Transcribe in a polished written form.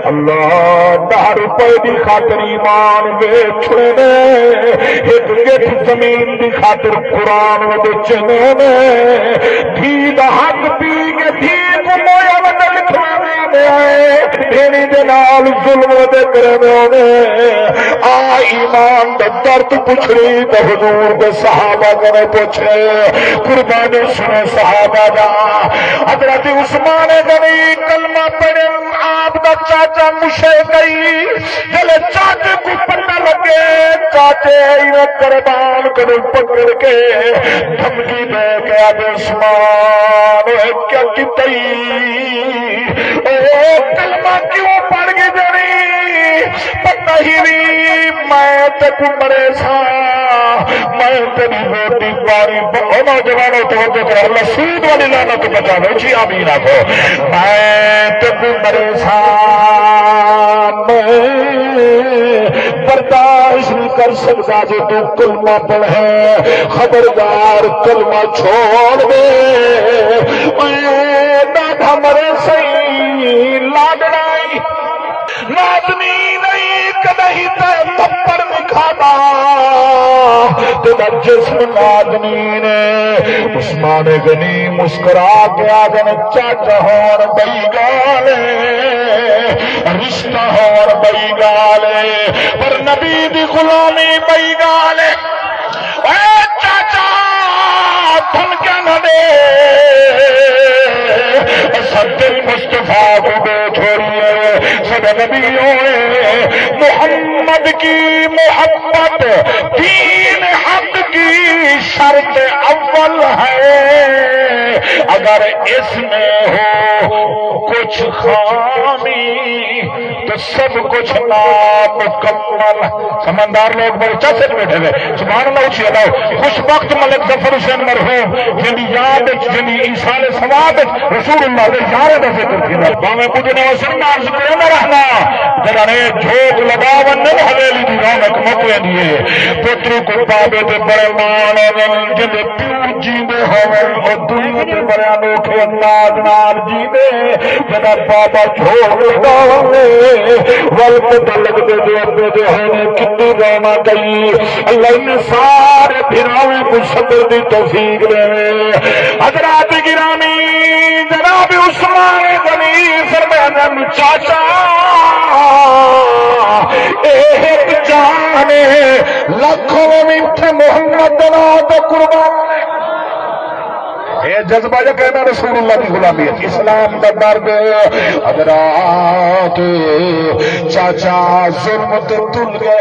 اللہ 10 روپے دی خاطر ایمان ویچنے نے، ایک گٹھ زمین دی خاطر قرآن ویچنے نے، دھی دا حق پی کے دھی کو مویا وڈا لکھوانے میں آئے، دینی دے نال ظلم دے کرنے نے۔ آ ایمان دا درد پوچھ رہی تو حضور دے صحابہ نے پوچھے، قربانی سنے صحابہ دا۔ حضرت عثمان غنی کلمہ پڑھے، آپ دا چاچا مشرکی جلے چاچے کو پڑھنے لگے، چاچے انہیں قربان کرو پکڑ کے دھمکی دے کے اب عثمان کیا کتئی او کلمہ کیوں پڑھ کے جڑی پتہ ہی نہیں، میں تے کو مرے سا، میں تیری بیٹی پاری نوجوانوں تو کر اللہ سود والی لعنت بچا دو جی آمین آخو، میں تے کو مرے سا، برداشت نہیں کر سکتا جو تو کلمہ پڑھے، خبردار کلمہ چھوڑ دے، میں ڈاڈا مرے سی لاڈڑائی نازنی نہیں کدہی تے تھپڑ نکھاتا تیرا جسم نازنی نے۔ عثمان غنی مسکرا کے آگن چاچا ہون بئی گالے، رشتہ ہون بئی گالے، پر نبی دی غلامی بئی گالے۔ اے چاچا دھمکے نہ دے، سب مصطفیٰ کو بے چھوڑیے، سب نبیوں محمد کی محبت دین حق کی شرط اول ہے، اگر اس میں ہو کچھ خامی تو سب کچھ نامکمل۔ سمندار لوگ بڑے چاچے بیٹھے ہوئے، سبحان اللہ اچھی اللہ، خوش وقت ملک ظفر حسین مرحوم جنی یاد جنی ایصال ثواب رسول اللہ دے یار دا ذکر کیا، باویں پوجنے وسن ناز کرے نہ رہنا، جنہاں نے جھوک لگاون نے حویلی دی رونق مکوے دیے، پتر کو بابے تے بڑے مان ہون جندے پیو جیندے ہون، اور دنیا تے بڑے انوکھے انداز نال جیندے، جدا بابا جھوک لگاون وقت دلک دے دے اپنے دے ہونے کتنی رونا گئی، اللہ نے سارے پھراویں کو صبر دی توفیق دے۔ حضرات گرامی جناب عثمان غنی فرمایا چاچا ایک جان لاکھوں میٹھے محمد نام تو قربان۔ یہ جذبہ جو کہنا رسول اللہ کی غلامی ہے، اسلام کا درد۔ حضرات چاچا ظلم تو تل گئے،